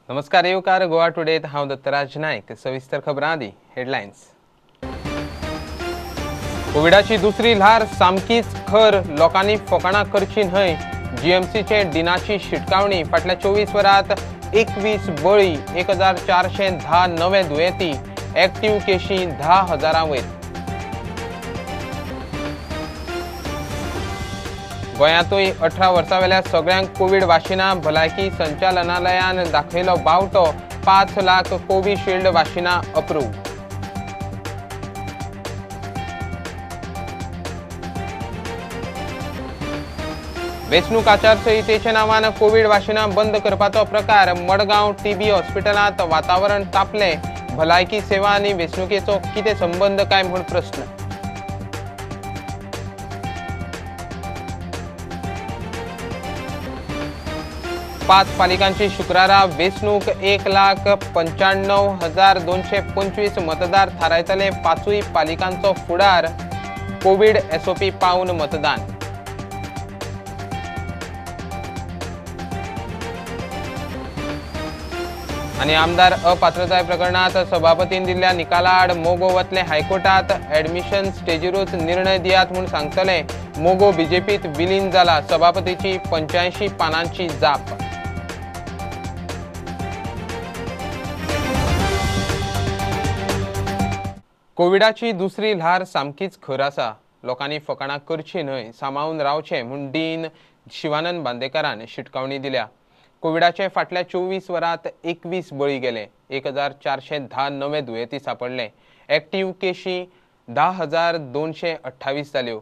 नमस्कार येवकार गोवा टुडेत हांव दत्तराज नायक. सविस्तर खबरां आदी हेडलायन्स. कोविडाची दुसरी ल्हार सामकीच खर. लोकांनी फकाणां करची न्हय. जीएमसीचे दिनाची शिटकावणी. फाटल्या 24 वरांत 21 बळी, 1410 नवे दुयेंती. एक्टिव्ह केशी 10,000 वयर. गोंयांतूय 18 वर्सां वेल्या सगळ्यांक कोविड वाशिनां. भलायकी संचालनालयान दाखयलो बावटो. 5 लाख कोविशिल्ड वाशिनां अप्रूव्ह. वेंचणूक आचारसंहितेच्या नांवान कोविड वाशिनां बंद करपाचो प्रकार. मडगांव टीबी हॉस्पिटलांत वातावरण तापलें. भलायकी सेवा आनी वेंचणुकेचो कितें संबंद काय म्हूण प्रस्न. पाच पालिकांची शुक्रारा वेंचणूक. 1,95,225 मतदार थारायतले. 5 पालिकांचो फुडार. कोविड एसओपी पावन मतदान. आनी आमदार अपात्रताय प्रकरणात सभापतीन दिल्ल्या निकाला आड मोगो वतले हायकोर्टात. एडमिशन स्टेजीरूच निर्णय दियात म्हूण सांगतले. मोगो बीजेपीत विलीन जाला. सभापतीची 85 पानांची जाप. कोविडाची दुसरी ल्हार सामकीच खर आसा. लोकांनी फकाणां करची न्हय, सांबाळून रावचें म्हूण डीन शिवानंद बांदेकरान शिटकावणी दिल्या. कोविडाचे फाटल्या 24 वरांत 21 बळी गेले. 1410 नवे दुयेंती सांपडले. एक्टिव्ह केशी 10,228 जाल्यो.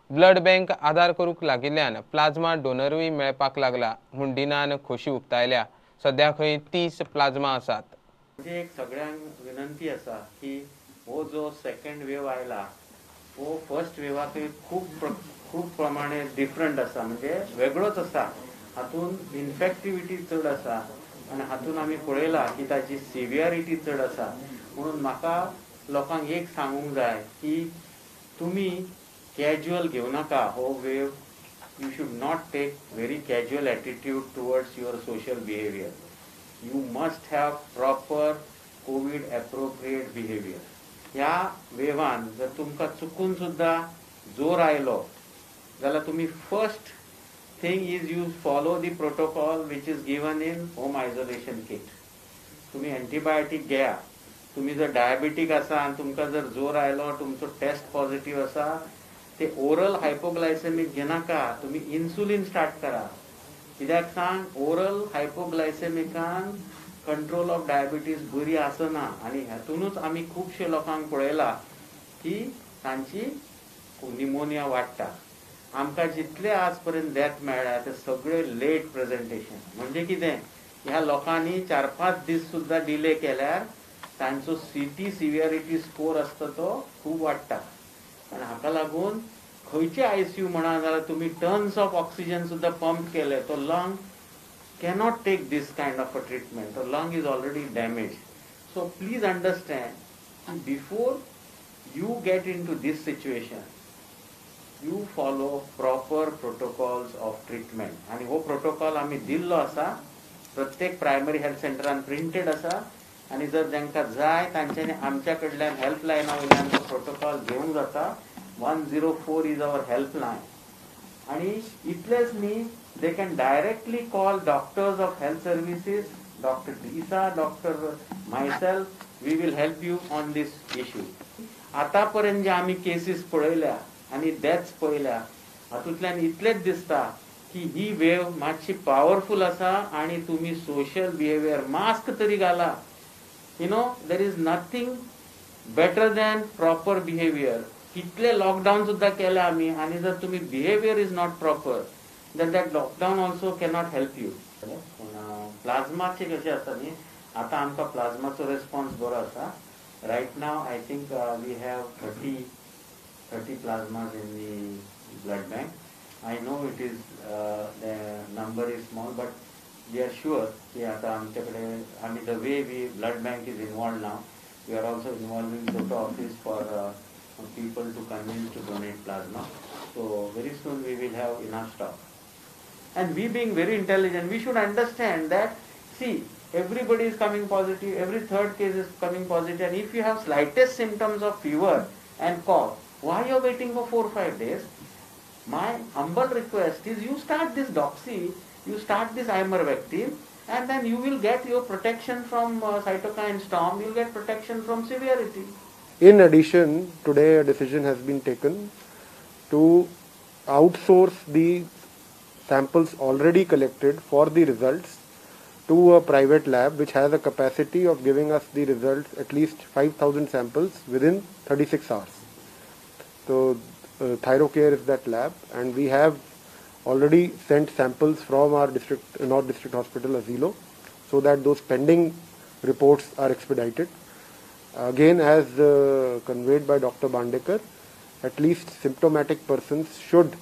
ब्लड बँक आदार करूंक लागिल्ल्यान प्लाझ्मा डोनरूय मेळपाक लागला म्हूण डीनान खोशी उक्तायल्या. सध्या खंय 30 प्लाझ्मा आसात. म्हणजे एक सगळ्यांक विनंती आसा की हो जो सेकंड वेव आयला हो फर्स्ट वेवाकूय खूप प्रमाणे डिफरंट आसा, म्हणजे वेगळोच आसा. हातून इन्फेक्टिविटी चड आसा आनी हातून आमी पळयला की ताची सिवियरिटी चड आसा. म्हणून म्हाका लोकांक एक सांगूंक जाय की तुमी कॅज्युअल घेवं नाका हो wave. You should not take very casual attitude towards your social behaviour. You must have proper covid appropriate behaviour. ह्या वेवान जर तुमकां चुकून सुद्दां जोर आयलो जाल्यार तुमी first thing is you follow the protocol which is given in home isolation kit. तुम्ही एंटीबायोटीक घेया. तुम्ही जर डायबिटीक आसा आनी तुमकां जर जोर आयलो, तुमचो टेस्ट पॉझिटिव्ह आसा, ते ओरल हायपोग्लायसेमिक घेनाका. तुम्ही इन्सुलीन स्टार्ट करा. कित्याक सांग, ओरल हायपोग्लायसेमिकान कंट्रोल ऑफ डायबिटीज बरी आसना आनी हातूनच आमी खुबशे लोकांक पळयला की तांची निमोनिया वाडटा. आमकां जितले आज पर्यंत डेथ मेळ्ळ्या ते सगळे लेट प्रेझेंटेशन. म्हणजे कितें, ह्या लोकांनी 4-5 दीस सुद्दां डिले केल्यार तांचो सीटी सिवियरिटी स्कोर आसता तो खूब वाडटा. आनी हाका लागून खंयचे आयसीयू म्हणा जाल्यार तुमी टन्स ऑफ ऑक्सिजन सुद्दां पंप केले, तो lung cannot take this kind of a treatment. The lung is already damaged. So please understand, before you get into this situation, you follow proper protocols of treatment. आणि हो protocol आम्ही दिल्लो आसा. प्रत्येक primary health सेंटरान printed आसा. आणि जर जांकां जाय तांच्यांनी आमच्या कडल्यान हेल्पलायना वयल्यान तो प्रोटोकॉल घेवंक जाता. 104 is our helpline. आणि इतलेच न्ही, they can directly call doctors of health services, Dr. Lisa, Dr. myself. We will help you on this issue. आतापर्यंत जे आम्ही केसेस पळयल्या आणि डेथ्स पळयल्या हातूंतल्यान इतलेच दिसता की ही वेव मातशी पॉवरफुल आसा. आणि तुम्ही सोशल बिहेवियर, मास्क तरी घाला. You know, there is nothing better than proper behaviour. कितले लॉकडाऊन सुद्धा केले आम्ही, आणि जर तुम्ही behaviour is not proper then that lockdown also cannot help you. प्लाझ्माचे कशें आसा न्ही, आतां आमकां प्लाझ्माचो रेस्पॉन्स बरो आसा. Right now I think we have 30 plasmas in the blood bank. I know it is the number is small, but we are sure की आतां आमचे कडेन आमी the way we blood bank is involved now, we are also involving doctor office for people to convince to donate plasma. So very soon we will have enough stock. And we being very intelligent, we should understand that, see, everybody is coming positive, every third case is coming positive, and if you have slightest symptoms of fever and cough, why you are waiting for 4 or 5 days? My humble request is you start this doxy, you start this ivermectin, and then you will get your protection from cytokine storm, you will get protection from severity. In addition, today a decision has been taken to outsource the samples already collected for the results to a private lab which has a capacity of giving us the results at least 5,000 samples within 36 hours. So Thyrocare is that lab, and we have already sent samples from our North District Hospital Asilo so that those pending reports are expedited. Again, as conveyed by Dr. Bandekar, at least symptomatic persons should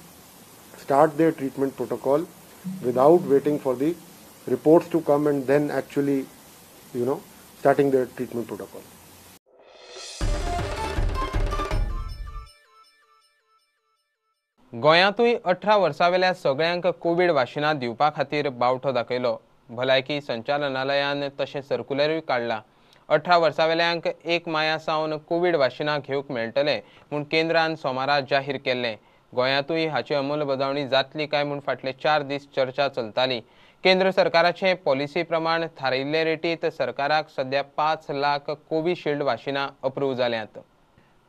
start their treatment protocol without waiting for the reports to come and then actually, starting their treatment protocol. गोंयांतूय 18 वर्सां वेल्या सगळ्यांक Covid वाशिनां दिवपा खातीर बावटो दाखयलो. भलायकी संचालनालयान तशें सर्क्युलरूय काडला. 18 वर्सां वेल्यांक 1 माया सावन कोविड वाशिनां घेवंक मेळटले म्हूण केंद्रान सोमारा जाहीर केल्लें. गोंयांतूय हाची अंमलबजावणी जातली काय म्हूण फाटले 4 दीस चर्चा चलताली. केंद्र सरकाराचे पॉलिसी प्रमाण थारायिल्ले रेटीत सरकाराक सध्या 5 लाख कोविशिल्ड वाशिनां अप्रूव्ह जाल्यांत.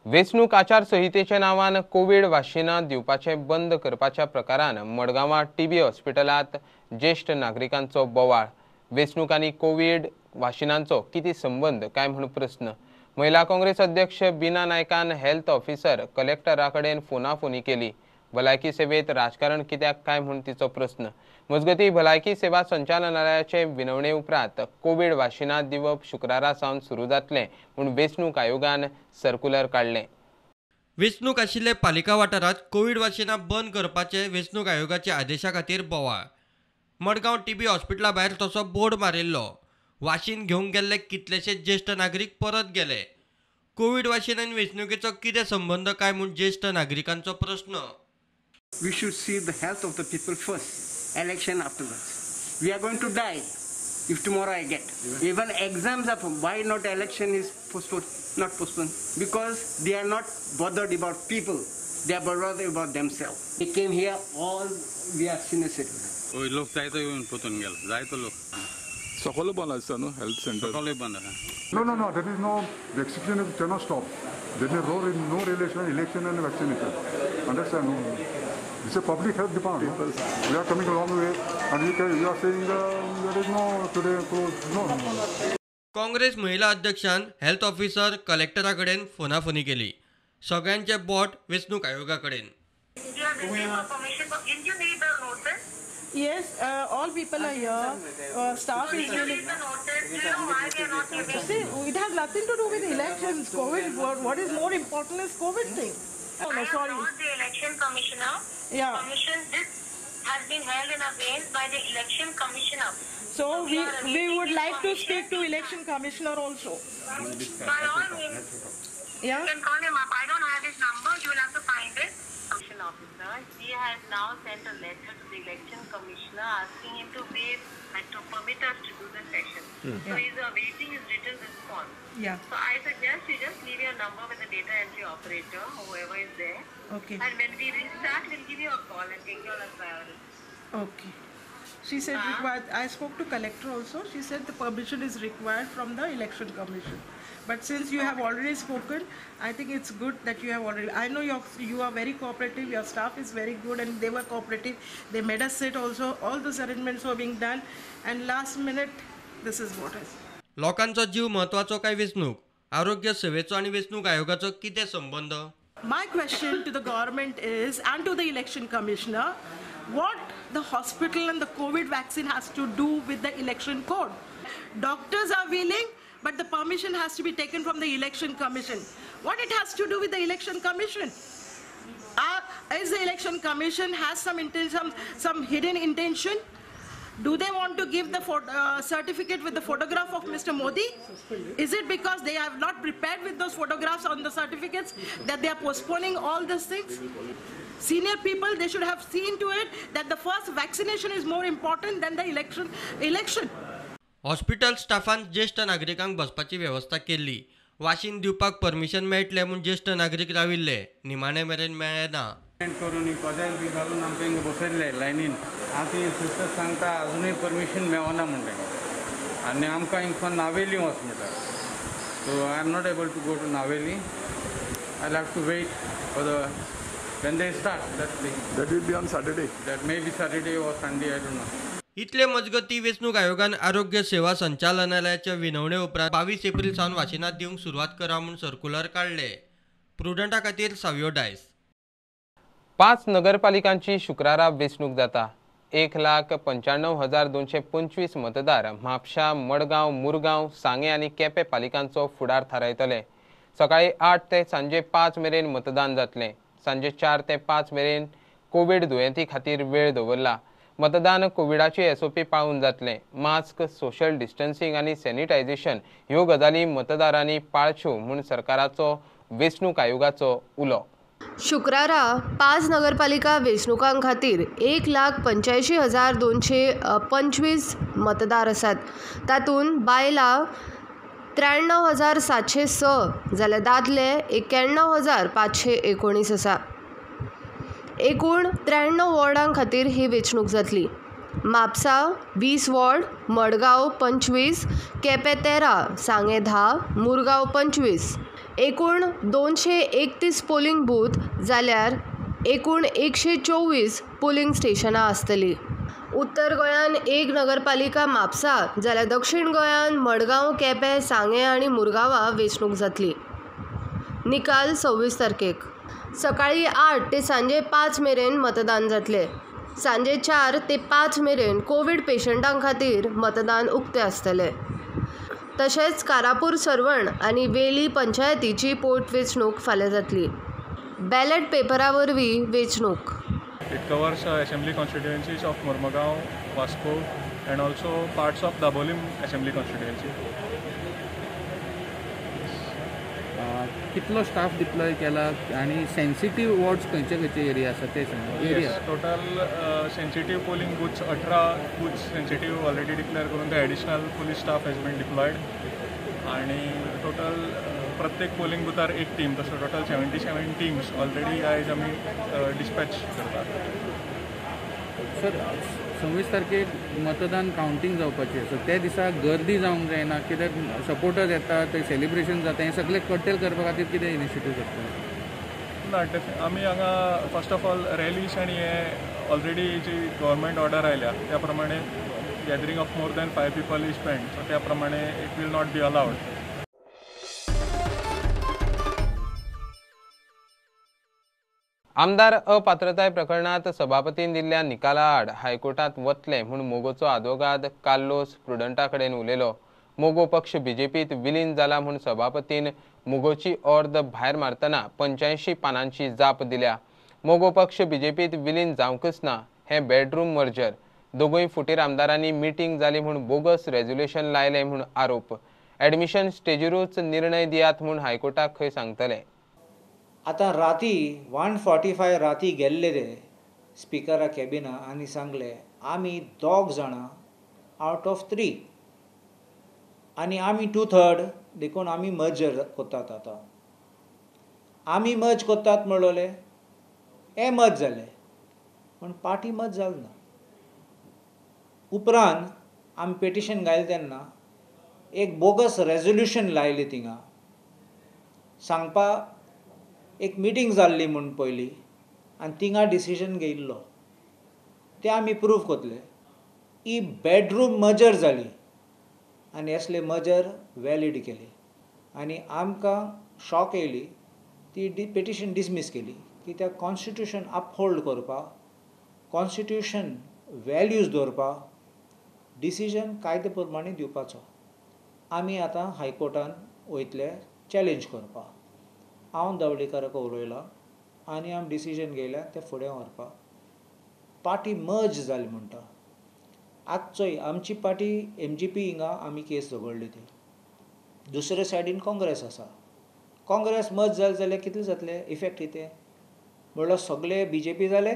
वेंचणूक आचारसंहितेच्या नांवान कोविड वाशिनां दिवपाचें बंद करपाच्या प्रकारान मडगांवां टीबी हॉस्पिटलांत ज्येश्ठ नागरिकांचो बोवाळ. वेंचणूक आनी कोविड वाशिनांचो कितें संबंद काय म्हूण प्रस्न. महिला काँग्रेस अध्यक्ष बिना नायकान हेल्थ ऑफिसर कलेक्टरा कडेन फोनाफोनी केली. भलायकी सेवेत राजकारण कित्याक काय म्हूण तिचो प्रस्न. मजगतीं भलायकी सेवा संचालनालयाचे विनवणे उपरांत कोविड वाशिनां दिवप शुक्रारा सावन सुरू जातलें म्हूण वेंचणूक आयोगान सर्क्युलर काडलें. वेंचणूक आशिल्ले पालिका वाठारांत कोविड वाशिनां बंद करपाचे वेंचणूक आयोगाच्या आदेशा खातीर बोवाळ. मडगांव टीबी हॉस्पिटला भायर तसो बोर्ड मारिल्लो. वाशीन घेवंक गेल्ले कितलेशेच ज्येश्ठ नागरीक परत गेले. कोविड वाशीन आनी वेंचणुकेचो कितें संबंद काय म्हूण ज्येश्ठ नागरिकांचो प्रस्न. We should see the health of the people first, election afterwards. We are going to die if tomorrow I get. Even exams are, why not election is postponed, not postponed? Because they are not bothered about people, they are bothered about themselves. They came here, all we are senior citizens. ওই লোক যাইতো পতন গেল যাইতো লোক সকলে বন্ধ আছে না হেলথ সেন্টার সকলে বন্ধ হ্যাঁ No, there is no vaccination cannot stop. There is no relation election and vaccination. Understand? No. It's a public health department. We are coming a long way, and we are saying there is no today close. No. Congress महिला अध्यक्षान health officer कलेक्टरा कडेन फोनाफोनी केली. सगळ्यांचे बोट वेंचणूक आयोगा कडेन. Yes, all people are here. Staff is really. See, it has nothing to do with elections. COVID. What is more important is COVID thing. Oh, no, sorry. Not the election commissioner. Yeah. Commission. This has been held in abeyance by the election commissioner. So we would like to speak to election commissioner also. By all means. Yeah. You can call him up. I don't have his number. You will have to find it. Election officer. He has now sent a letter to the election commissioner asking him to waive and to permit us to do the session. So he's awaiting his written response. Yeah. So I suggest you just leave your number with the data entry operator, whoever is there. Okay. And when we restart, we'll give you a call and take you all as priority. Okay. She said required. I spoke to collector also. She said the permission is required from the election commission. But since you have already spoken, I think it's good that you have already. I know you are very cooperative. Your staff is very good, and they were cooperative. They made us sit also. All those arrangements were being done, and last minute, this is what is. लोकांचो जीव महत्वाचो काय वेंचणूक? आरोग्य सेवेचो आनी वेंचणूक आयोगाचो कितें संबंध? My question to the government is, and to the election commissioner, what the hospital and the COVID vaccine has to do with the election code. Doctors are willing, but the permission has to be taken from the election commission. What it has to do with the election commission? Is the election commission has some intention, some hidden intention? Do they want to give the certificate with the photograph of Mr. Modi? Is it because they have not prepared with those photographs on the certificates that they are postponing all these things? Senior people, they should have seen to it that the first vaccination is more important than the election. Hospital Staffan ज्येष्ठ नागरिकांक बसपाची व्यवस्था केल्ली. वाशीन दिवपाक permission मेळटलें म्हूण ज्येष्ठ नागरीक राविल्ले, निमाणे मेरेन मेळना. करून कोजायल बी घालून आमकां हिंगा बसयल्ले लायनीन. हांव ती सिस्टर सांगता अजुनूय परमिशन मेळना म्हणटा आनी आमकां हिंगा Navelim hospital. So I am not able to go to Navelim. I have to wait for the when they start. That will be on Saturday. That may be Saturday or Sunday, I don't know. इतले मजगती वेंचणूक आयोगान आरोग्य सेवा संचालनालयाच्या विनवणे उपरांत 22 April सावन वाशिनात दिवंक सुरवात करा म्हूण सर्क्युलर काडले. प्रुडंटा खातीर सावियो डायस. 5 नगरपालिकांची शुक्रारा वेंचणूक जाता. 1,95,225 मतदार म्हापशा, मडगांव, मुरगांव, सांगे आनी केपें पालिकांचो फुडार थारायतले. सकाळी 8 ते सांजे 5 मेरेन मतदान जातलें. सांजे 4 ते 5 मेरेन कोविड दुयेंती खातीर वेळ दवरला. मतदान कोविडाची SOP पाळून जातलें. मास्क, सोशल डिस्टन्सिंग आनी सॅनिटायझेशन ह्यो गजाली मतदारांनी पाळच्यो म्हूण सरकाराचो वेंचणूक आयोगाचो उलो. शुक्रारा 5 नगरपालिका वेंचणुकां खातीर 1,85,225 मतदार आसात. तातूंत बायलां 93,706 जाल्यार दादले 91,519 आसा. एकूण 93 वॉर्डां खातीर ही वेंचणूक जातली. म्हापसा 20 वॉर्ड, मडगांव 25, केपें 13, सांगे 10, मुरगांव 25. एकूण 231 पोलिंग बूथ जाल्यार एकूण 124 पोलिंग स्टेशनां आसतलीं. उत्तर गोंयान 1 नगरपालिका म्हापसा जाल्यार दक्षिण गोंयान मडगांव, केपें, सांगे आनी मुरगांवां वेंचणूक जातली. निकाल 26 तारखेक. सकाळी 8 ते सांजे 5 मेरेन मतदान जातलें. सांजे 4 ते 5 मेरेन कोविड पेशंटां खातीर मतदान उक्तें आसतलें. तशेंच कारापूर सरवण आनी वेली पंचायतीची पोटवेंचणूक फाल्यां जातली. बॅलेट पेपरा वरवीं वेंचणूक. It covers assembly constituencies of Mormugao, Vasco and also parts of Dabolim assembly constituency. कितलो स्टाफ डिप्लॉय केला आणि सेन्सिटिव्ह वॉर्ड्स खंयचे खंयचे एरिया आसा ते सांगा. Area total sensitive polling booths 18 booths sensitive already declare करून ते additional police staff has been deployed आणि टोटल प्रत्येक पोलिंग बुथार एक टीम तसो टोटल 77 टीम्स ऑलरेडी आयज आमी डिस्पॅच करतात. सर 26 तारखेक मतदान कावंटींग जावपाचें सो त्या दिसा गर्दी जावंक जायना कित्याक सपोर्टर्स येता थंय सेलिब्रेशन जाता हें सगळें कर्टेल करपा खातीर कितें इनिशिएटीव करता? ना आमी हांगा फर्स्ट ऑफ ऑल रॅलीज आनी हे ऑलरेडी जी गव्हर्मेंट ऑर्डर आयल्या त्या प्रमाणे gathering of more than 5 people is banned. So त्या प्रमाणे it will not be allowed. आमदार अपात्रताय प्रकरणात सभापतीन दिल्ल्या निकाला आड हायकोर्टात वतले म्हूण मोगोचो आदवोगाद कार्लोस प्रुडंटा कडेन उलयलो. मोगो पक्ष बीजेपीत विलीन जाला म्हूण सभापतीन मोगोची अर्द भायर मारतना 85 पानांची जाप दिल्या. मोगो पक्ष बीजेपीत विलीन जावंकच ना हें बेडरूम मर्जर. दोगूय फुटीर आमदारांनी मिटींग जाली म्हूण बोगस रेझोल्युशन लायलें म्हूण आरोप. एडमिशन स्टेजीरूच निर्णय दियात म्हूण हायकोर्टाक खंय सांगतले. आतां राती 1:45 राती गेल्ले ते स्पिकरा कॅबिना आनी सांगले आमी 2 जाणां आउट ऑफ 3 आनी आमी 2/3 देखून आमी मर्जर कोत्तात. आतां आमी मर्ज कोत्तात म्हणलोले हे मर्ज जाले पूण पार्टी मर्ज जाल ना. उपरांत आमी पेटिशन घायले तेन्ना एक बोगस रेझोल्युशन लायली थिंगा सांगपा एक मिटींग जाल्ली म्हूण पयलीं आनी थिंगा डिसिजन घेयल्लो ते आमी प्रूव कोतले ही बेडरूम मर्जर जाली आनी असले मर्जर वॅलीड केली आनी आमकां शॉक येयली. ती पेटिशन डिसमीस केली कित्याक कॉन्स्टिट्यूशन अपहोल्ड करपाक कॉन्स्टिट्यूशन वॅल्यूज दवरपाक डिसिजन कायदे प्रमाणे दिवपाचो. आमी आतां हायकोर्टान वयतले चॅलेंज करपाक. हांव दवडेकराक उलयलां आनी आमी डिसिजन घेयल्या ते फुडें व्हरपाक. पार्टी मर्ज जाली म्हणटा. आजचोय आमची पार्टी MGP हिंगा आमी केस दवरली ती. दुसरे सायडीन काँग्रेस आसा. काँग्रेस मर्ज जाले जाल्यार कितले जातले इफेक्ट कितें म्हणल्यार सगळे BJP जाले.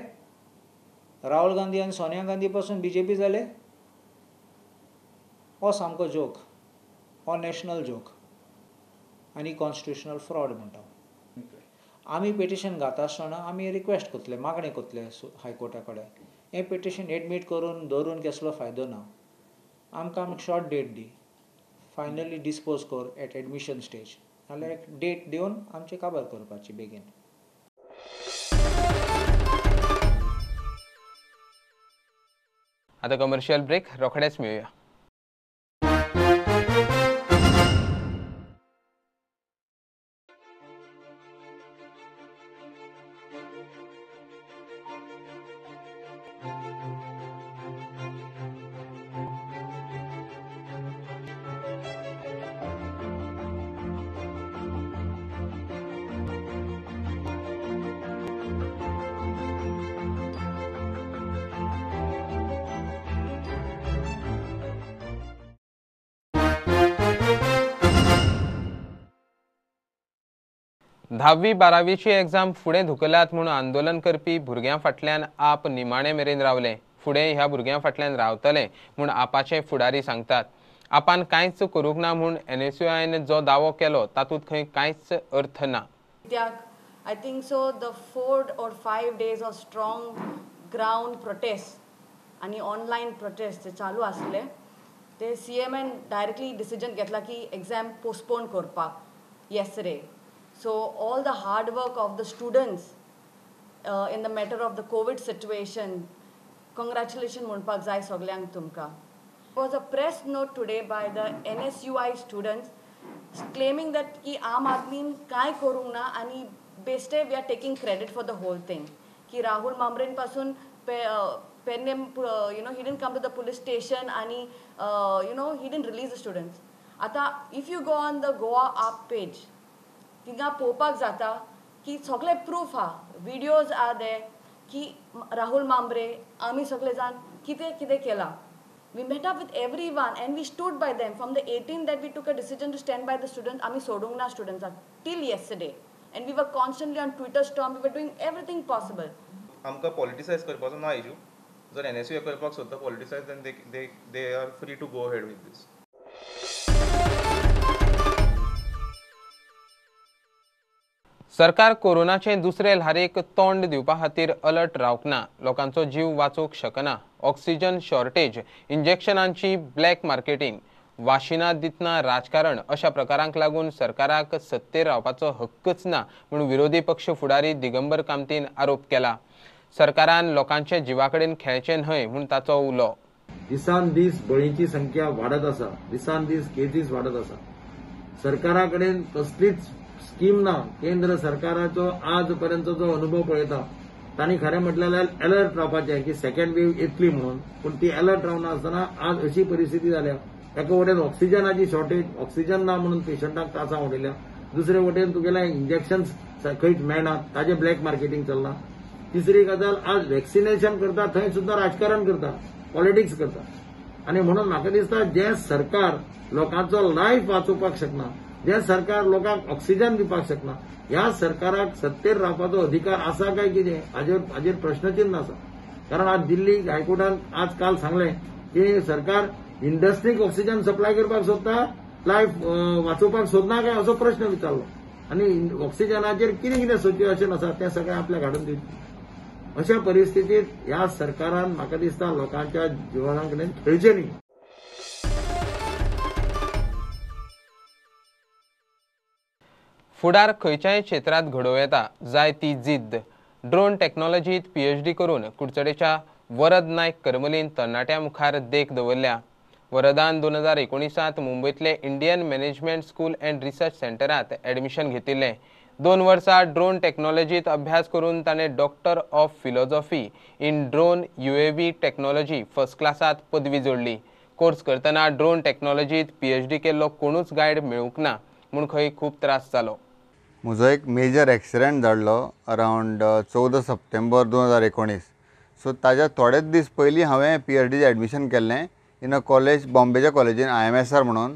राहुल गांधी आनी सोनिया गांधी पासून BJP जाले. हो सामको जोक, हो नॅशनल जोक आनी कॉन्स्टिट्युशनल फ्रॉड म्हणटा. आमी पेटिशन घाता आसतना आमी रिक्वेस्ट करतले, मागणी करतले हायकोर्टा कडेन, हें पेटिशन एडमीट करून दवरून कसलो फायदो ना. आमकां शॉर्ट डेट दी, फायनली डिस्पोज कर एट एडमिशन स्टेज, नाल्यार एक डेट दिवन आमची काबार करपाची बेगीन. आता कमर्शियल ब्रेक रोखडेच मेळुया. धावी बारावीची एग्जाम फुडें धुकल्यात म्हूण आंदोलन करपी भुरग्यां फाटल्यान आप निमाणे मेरेन रावले. फुडें ह्या भुरग्यां फाटल्यान रावतले म्हूण आपाचे फुडारी सांगतात. आपान कांयच करूंक ना म्हूण NSUIन जो दावो केलो तातूंत खंय कांयच अर्थ ना. I think so the 4 or 5 days of strong ground protest आणि online protest जे चालू आसले ते CMN डायरेक्टली डिसिजन घेतला की एग्जाम पोस्टपोन करपाक yesterday. So all the hard work of the students in the matter of the COVID situation, congratulations म्हणपाक जाय सगळ्यांक तुमकां. There was a press note today by the NSUI students claiming that की आम आदमीन कांय करूंक ना आणि बेस्टे we are taking credit for the whole thing. की राहुल मामरेन पासून पेडनेम he didn't come to the police station आणि he didn't release the students. आता if you go on the Goa app page, थिंगा पळोवपाक जाता की सगळे प्रूफ हा, व्हिडिओज आर देर की राहुल मांब्रे आमी सगळे जाण कितें कितें केलां. We met up with everyone and we stood by them from the 18th that we took a decision to stand by the students. आमी सोडूंक ना students till yesterday and we were constantly on Twitter storm. We were doing everything possible. आमकां politicise करपाचो ना issue. जर NSUI करपाक सोदता politicise then they are free to go ahead with this. सरकार कोरोनाचे दुसरे ल्हारेक तोंड दिवपा खातीर अलर्ट रावंक ना. लोकांचो जीव वाचूंक शकना. ऑक्सिजन शॉर्टेज, इंजेक्शनांची ब्लॅक मार्केटिंग, वाशिनां दितना राजकारण अशा प्रकारांक लागून सरकाराक सत्तेर रावपाचो हक्कच ना म्हूण विरोधी पक्ष फुडारी दिगंबर कामतीन आरोप केला. सरकारान लोकांचे जिवाकडेन खेळचें न्हय म्हूण ताचो उलो. दिसान दीस बळींची संख्या वाडत आसा, दिसान दीस केसीस वाडत आसा. सरकारा कडेन कसलीच स्कीम ना. केंद्र सरकाराचो आज पर्यंतचो जो अनुभव पळयता तांणी खरें म्हटल्यार अलर्ट रावपाचें की सेकंड वेव येतली म्हणून, पूण ती अलर्ट रावना आसतना आज अशी परिस्थिती जाल्या. एका वटेन ऑक्सिजनाची शॉर्टेज, ऑक्सिजन ना म्हणून पेशंटांक त्रासां उडयल्या. दुसरे वटेन तुगेले इंजेक्शन्स खंयच मेळनात, ताजें ब्लॅक मार्केटिंग चल्लां. तिसरी गजाल, आज वॅक्सिनेशन करता थंय सुद्दां राजकारण करता, पॉलिटिक्स करता. आनी म्हणून म्हाका दिसता जें सरकार लोकांचो लायफ वाचोवपाक शकना, जें सरकार लोकांक ऑक्सिजन दिवपाक शकना, ह्या सरकाराक सत्तेर रावपाचो अधिकार आसा काय कितें हाजेर प्रश्नचिन्ह आसा. कारण आज दिल्ली हायकोर्टान आज काल सांगलें की सरकार इंडस्ट्रीक ऑक्सिजन सप्लाय करपाक सोदता, लायफ वाचोवपाक सोदना काय असो प्रश्न विचारलो. आनी ऑक्सिजनाचेर कितें कितें सिच्युएशन आसा तें सगळें आपल्या हाडून दिता. अशा परिस्थितीत ह्या सरकारान म्हाका दिसता लोकांच्या जिवना कडेन खेळचें न्ही. फुडार खंयच्याय क्षेत्रांत घडोवं येता जाय ती जिद्द. ड्रोन टॅक्नॉलॉजीत PhD करून कुडचडेच्या वरद नायक करमलीन तरणाट्यां मुखार देख दवरल्या. वरदान 2019 मुंबयतले Indian management school and research सेंटरांत एडमिशन घेतिल्लें. 2 वर्सां ड्रोन टॅक्नॉलॉजीत अभ्यास करून ताणें doctor of philosophy in drone UAV technology first क्लासांत पदवी जोडली. कोर्स करतना ड्रोन टॅक्नॉलॉजीत PhD केल्लो कोणूच गायड मेळूंक ना म्हूण खंय खूब त्रास जालो. म्हजो एक मेजर एक्सिडेंट जाल्लो अरावंड 14 सप्टेंबर 2019. सो ताज्या थोडेच दीस पयलीं हांवें PhD एडमिशन केल्लें इन अ कॉलेज, बॉम्बेच्या कॉलेजीन IMSR म्हणून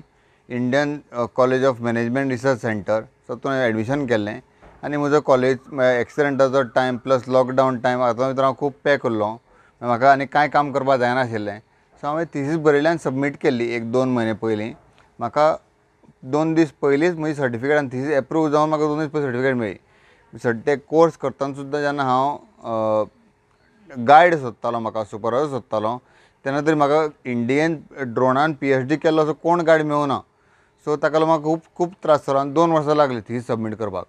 Indian college of management research centre. So थंय एडमिशन केल्लें आनी म्हजो कॉलेज एक्सिडेंटाचो टायम प्लस लॉकडावन टायम हातूंत भितर हांव खूब पे केल्लो. म्हाका आनी कांय काम करपाक जायनाशिल्लें. सो हांवें थिसीस बरयली आनी सबमीट केल्ली 1-2 म्हयने पयलीं. म्हाका 2 दीस पयलींच म्हजी सर्टिफिकेट आनी थिसीस एप्रूव जावन म्हाका 2 दीस पयलीं सर्टिफिकेट मेळ्ळी. ते कोर्स करतना सुद्दां जेन्ना हांव गायड सोदतालो, म्हाका सुपरवायजर सोदतालो, तेन्ना तरी म्हाका इंडियन ड्रोनान PhD केल्लो असो कोण गायड मेळूना. सो ताका लागून म्हाका खूब त्रास जालो आनी 2 वर्सां लागली थिसीस सबमीट करपाक.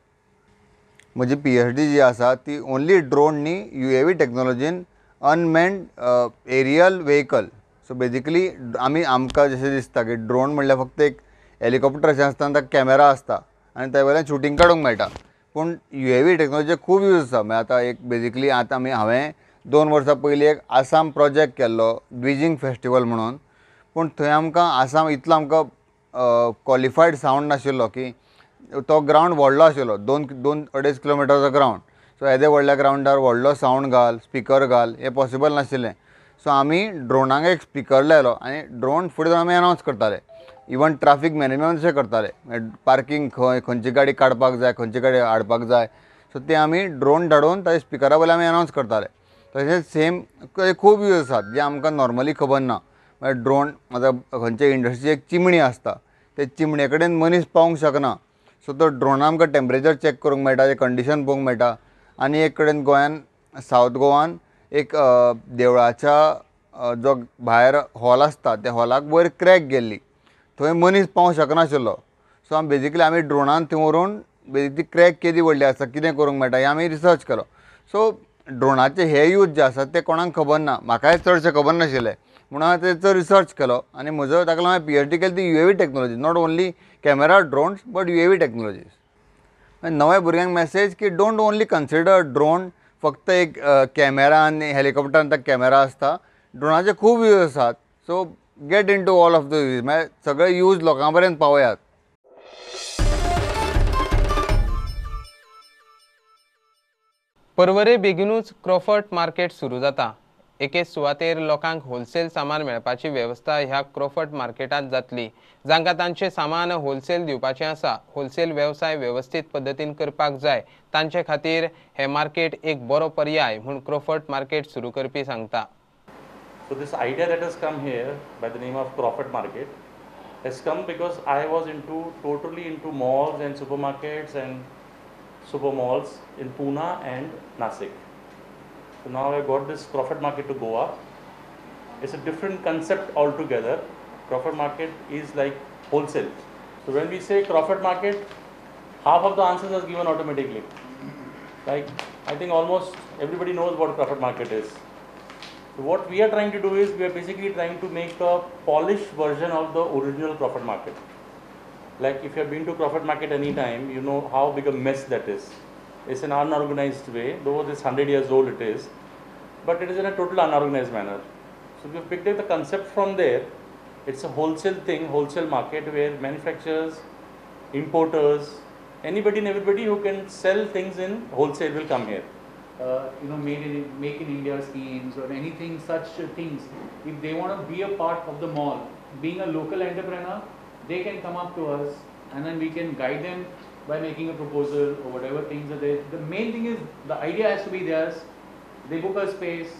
म्हजी PhD जी आसा ती ओन्ली ड्रोन न्ही, UAV टॅक्नोलॉजीन unmanned aerial vehicle. So basically आमकां जशें दिसता की ड्रोन म्हणल्यार फक्त एक हेलिकॉप्टर अशें आसता आनी ताका कॅमेरा आसता आनी त्या वयल्यान शुटींग काडूंक मेळटा. पूण UAV टॅक्नोलॉजीचे खूब यूज आसा. म्हणजे आतां एक बेजिकली हांवें 2 वर्सां पयलीं एक आसाम प्रोजेक्ट केल्लो, द्विजींग फेस्टिवल म्हणून. पूण थंय आमकां आसाम इतलो आमकां क्वॉलिफायड सावंड नाशिल्लो की तो ग्रावंड व्हडलो आशिल्लो, 2-2.5 किलोमिटरचो ग्रावंड. सो येदे व्हडल्या ग्रावंडार व्हडलो सावंड घाल, स्पिकर घाल, हें पॉसिबल नाशिल्लें. सो आमी ड्रोनाक एक स्पिकर लायलो आनी ड्रोन फुडें जावन आमी अनावन्स करताले. इवन ट्राफीक मॅनेजमेंट तशें करताले. पार्किंग खंयची गाडी काडपाक जाय, खंयची गाडी हाडपाक जाय. सो ते आमी ड्रोन धाडून ताच्या स्पिकरा वयल्यान आमी अनावन्स करताले. तशेंच सेम खूब यूज आसात जे आमकां नॉर्मली खबर ना. म्हळ्यार ड्रोन आतां खंयचे इंडस्ट्रीची एक चिमणी आसता, ते चिमणे कडेन मनीस पावूंक शकना. सो तो ड्रोनान आमकां टेम्परेचर चॅक करूंक मेळटा, तें कंडिशन पळोवंक मेळटा. आनी एक कडेन गोंयान सावथ गोवान एक देवळाच्या जो भायर हॉल आसता त्या हॉलाक वयर क्रॅक गेल्ली, थंय मनीस पावूंक शकनाशिल्लो. सो आमी ड्रोनान थंय व्हरून बेजिकली क्रॅक केदी व्हडली आसा, कितें करूंक मेळटा हें आमी रिसर्च केलो. सो ड्रोनाचे हे यूज जे आसात ते कोणाक खबर ना, म्हाकाय चडशें खबर नाशिल्लें. म्हणून हांवें तेचो रिसर्च केलो आनी म्हजो ताका लागून हांवें PhD केली ती UAV technology, not only camera drones but UAV technologies. नव्या भुरग्यांक मॅसेज की डोंट ओन्ली कन्सिडर ड्रोन फक्त एक कॅमेरा आनी हेलिकॉप्टरान ताका कॅमेरा आसता. ड्रोनाचे खूब यूज आसात. So get in to all of the use, म्हळ्यार सगळे यूज लोकां पर्यंत पावयात. परवरे बेगीनूच क्रॉफर्ड मार्केट सुरू जाता. एके सुवातेर लोकांक होलसेल सामान मेळपाची वेवस्था ह्या क्रॉफर्ड मार्केटांत जातली. जांकां तांचें सामान होलसेल दिवपाचें आसा, होलसेल वेवसाय वेवस्थीत पद्दतीन करपाक जाय, तांचे खातीर हे मार्केट एक बरो पर्याय म्हूण क्रॉफर्ड मार्केट सुरू करपी सांगता. So this idea that has come here by the name of Crawford Market has come because I was totally into malls and supermarkets and super malls in Pune and Nasik. So now I got this Crawford Market to Goa. It's a different concept altogether. Crawford Market is like wholesale. So when we say Crawford Market, half of the answers are given automatically. Like I think almost everybody knows what Crawford Market is. So what we are trying to do is we are basically trying to make a polished version of the original Crawford Market. Like if you have been to Crawford Market any time, you know how big a mess that is. It's an unorganized way, though this 100 years old it is, but it is in a total unorganized manner. So we have picked up the concept from there. It's a wholesale thing, wholesale market where manufacturers, importers, anybody and everybody who can sell things in wholesale will come here. Make in India schemes or anything such things, if they want to be a part of the mall, being a local entrepreneur, they can come up to us and then we can guide them by making a proposal or whatever things are there. The main thing is the idea has to be theirs. They book a space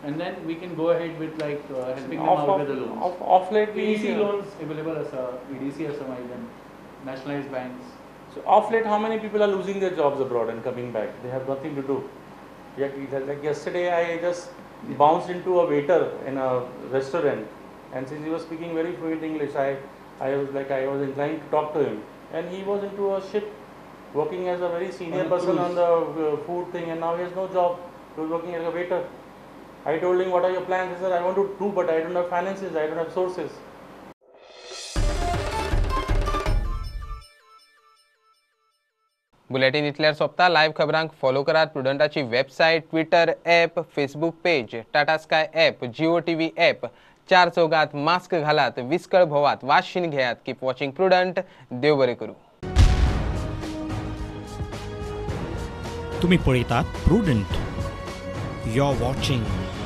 and then we can go ahead with helping them out with the loans. Off late EDC loans available as EDC or some even nationalized banks. So off late, how many people are losing their jobs abroad and coming back? They have nothing to do. Like yesterday, I just bounced into a waiter in a restaurant, and since he was speaking very fluent English, I was inclined to talk to him, and he was into a ship, working as a very senior person on the food thing, and now he has no job. He was working as a waiter. I told him, "What are your plans?" He said, "I want to do, but I don't have finances. I don't have sources." Bulletin इतल्यार सोंपता. Live खबरांक follow करात प्रुडंटाची website, Twitter app, Facebook page, Tata Sky app, Jio TV app. 4 चौगात mask घालात, विस्कळ भोवात, वाशीन घेयात. Keep watching prudent. देव बरें करूं. तुम्ही पळयतात Prudent. You are watching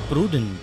prudent.